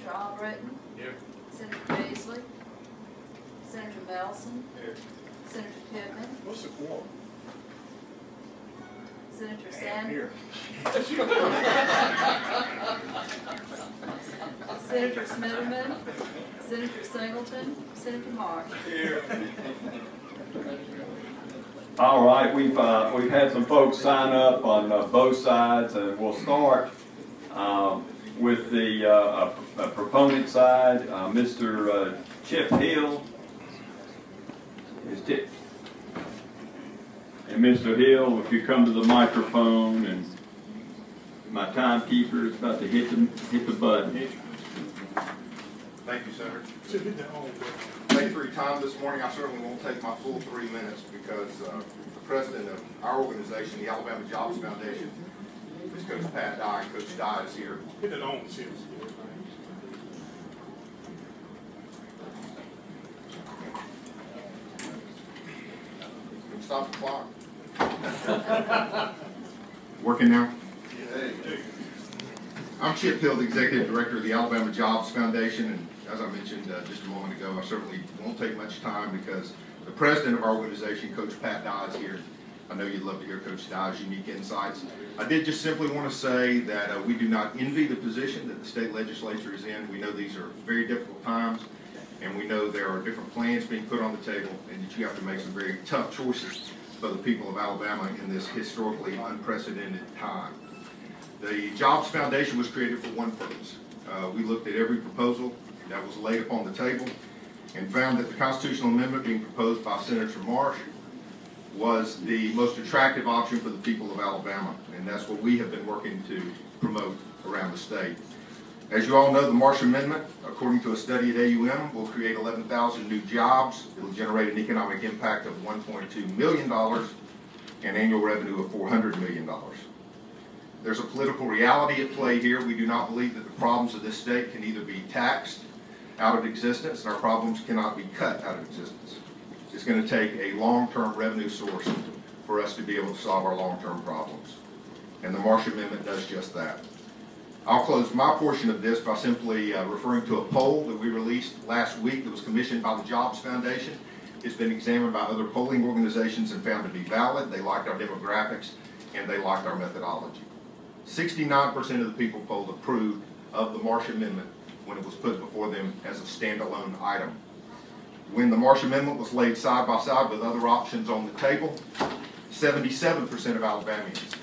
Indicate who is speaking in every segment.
Speaker 1: Senator Albritton.
Speaker 2: Here.
Speaker 1: Senator Beasley. Senator Nelson.
Speaker 2: Here.
Speaker 1: Senator Pittman.
Speaker 2: What's the quorum?
Speaker 1: Senator Sanders.
Speaker 2: Here.
Speaker 1: Senator Smitherman. Senator Singleton. Senator Marsh.
Speaker 2: Here.
Speaker 3: All right, we've had some folks sign up on both sides, and we'll start with the proponent side. Mr. Chip Hill is Chip, and Mr. Hill, if you come to the microphone, and my timekeeper is about to hit the button.
Speaker 4: Thank you, Senator. Thank you for your time this morning. I certainly won't take my full 3 minutes because the president of our organization, the Alabama Jobs Foundation, is Coach Pat Dye. Coach Dye is here.
Speaker 2: Hit it on, Chip.
Speaker 4: Stop the clock. Working now? I'm Chip Hill, the Executive Director of the Alabama Jobs Foundation, and as I mentioned just a moment ago, I certainly won't take much time because the president of our organization, Coach Pat Dye, is here. I know you'd love to hear Coach Dye's unique insights. I did just simply want to say that we do not envy the position that the state legislature is in. We know these are very difficult times, and we know there are different plans being put on the table, and that you have to make some very tough choices for the people of Alabama in this historically unprecedented time. The Jobs Foundation was created for one purpose. We looked at every proposal that was laid upon the table and found that the constitutional amendment being proposed by Senator Marsh was the most attractive option for the people of Alabama, and that's what we have been working to promote around the state. As you all know, the Marsh Amendment, according to a study at AUM, will create 11,000 new jobs. It will generate an economic impact of $1.2 million and annual revenue of $400 million. There's a political reality at play here. We do not believe that the problems of this state can either be taxed out of existence, and our problems cannot be cut out of existence. It's going to take a long-term revenue source for us to be able to solve our long-term problems. And the Marsh Amendment does just that. I'll close my portion of this by simply referring to a poll that we released last week that was commissioned by the Jobs Foundation. It's been examined by other polling organizations and found to be valid. They liked our demographics and they liked our methodology. 69% of the people polled approved of the Marsh Amendment when it was put before them as a standalone item. When the Marsh Amendment was laid side by side with other options on the table, 77% of Alabamians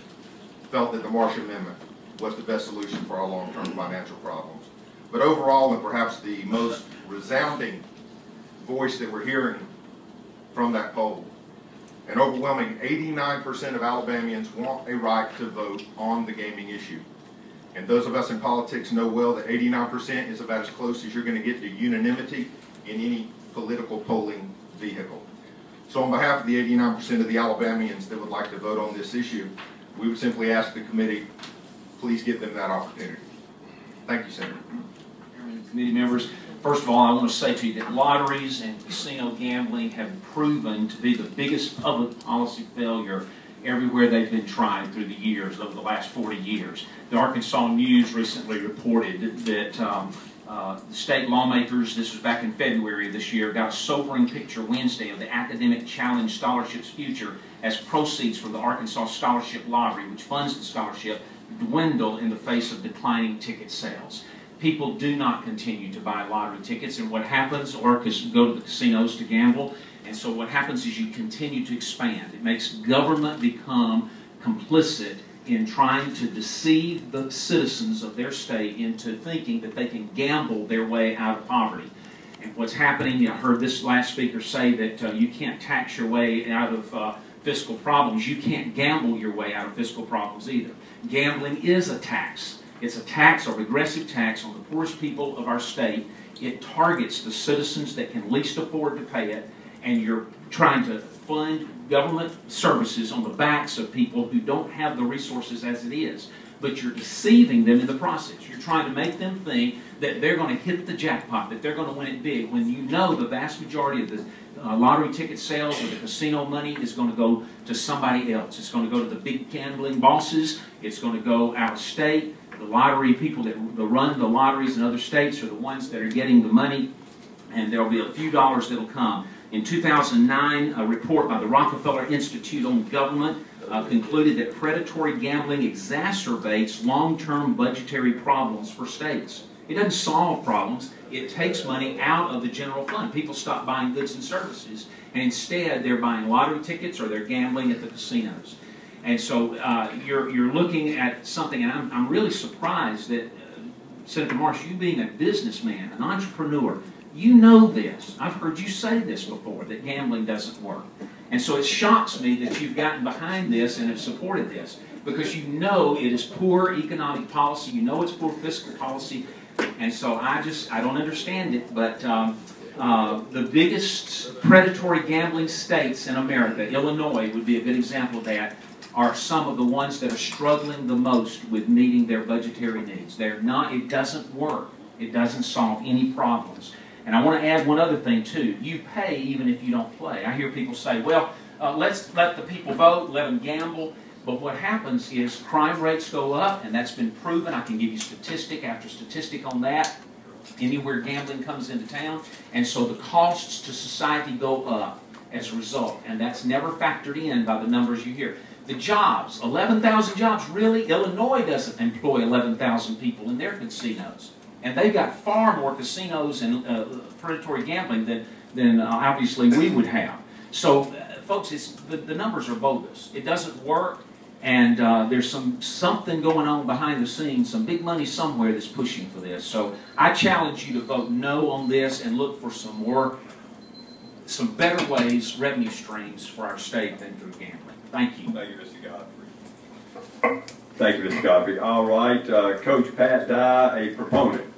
Speaker 4: felt that the Marsh Amendment was the best solution for our long-term financial problems. But overall, and perhaps the most resounding voice that we're hearing from that poll, an overwhelming 89% of Alabamians want a right to vote on the gaming issue. And those of us in politics know well that 89% is about as close as you're going to get to unanimity in any political polling vehicle. So on behalf of the 89% of the Alabamians that would like to vote on this issue, we would simply ask the committee, please give them that opportunity. Thank you, Senator.
Speaker 5: Committee members, first of all, I want to say to you that lotteries and casino gambling have proven to be the biggest public policy failure everywhere they've been tried through the years, over the last 40 years. The Arkansas News recently reported that the state lawmakers, this was back in February of this year, got a sobering picture Wednesday of the Academic Challenge Scholarship's future as proceeds from the Arkansas Scholarship Lottery, which funds the scholarship, dwindle in the face of declining ticket sales. People do not continue to buy lottery tickets, and what happens, or go to the casinos to gamble, and so what happens is you continue to expand. It makes government become complicit in trying to deceive the citizens of their state into thinking that they can gamble their way out of poverty. And what's happening, I heard this last speaker say that you can't tax your way out of fiscal problems. You can't gamble your way out of fiscal problems either. Gambling is a tax. It's a tax, a regressive tax on the poorest people of our state. It targets the citizens that can least afford to pay it, and you're trying to fund government services on the backs of people who don't have the resources as it is. But you're deceiving them in the process. You're trying to make them think that they're going to hit the jackpot, that they're going to win it big, when you know the vast majority of the lottery ticket sales or the casino money is going to go to somebody else. It's going to go to the big gambling bosses. It's going to go out of state. The lottery people that run the lotteries in other states are the ones that are getting the money, and there'll be a few dollars that'll come. In 2009, a report by the Rockefeller Institute on Government concluded that predatory gambling exacerbates long-term budgetary problems for states. It doesn't solve problems. It takes money out of the general fund. People stop buying goods and services, and instead they're buying lottery tickets or they're gambling at the casinos. And so you're looking at something, and I'm really surprised that, Senator Marsh, you being a businessman, an entrepreneur, you know this. I've heard you say this before, that gambling doesn't work. And so it shocks me that you've gotten behind this and have supported this, because you know it is poor economic policy, you know it's poor fiscal policy, and so I don't understand it. But the biggest predatory gambling states in America, Illinois would be a good example of that, are some of the ones that are struggling the most with meeting their budgetary needs. It doesn't work. It doesn't solve any problems. And I want to add one other thing too. You pay even if you don't play. I hear people say, well, let's let the people vote, let them gamble. But what happens is crime rates go up, and that's been proven. I can give you statistic after statistic on that, anywhere gambling comes into town. And so the costs to society go up as a result. And that's never factored in by the numbers you hear. The jobs, 11,000 jobs, really? Illinois doesn't employ 11,000 people in their casinos. And they've got far more casinos and predatory gambling than obviously we would have. So, folks, the numbers are bogus. It doesn't work, and there's something going on behind the scenes, some big money somewhere that's pushing for this. So I challenge you to vote no on this and look for some better ways, revenue streams for our state than through gambling. Thank you.
Speaker 3: Thank you, Mr. Godfrey. Thank you, Mr. Godfrey. All right, Coach Pat Dye, a proponent.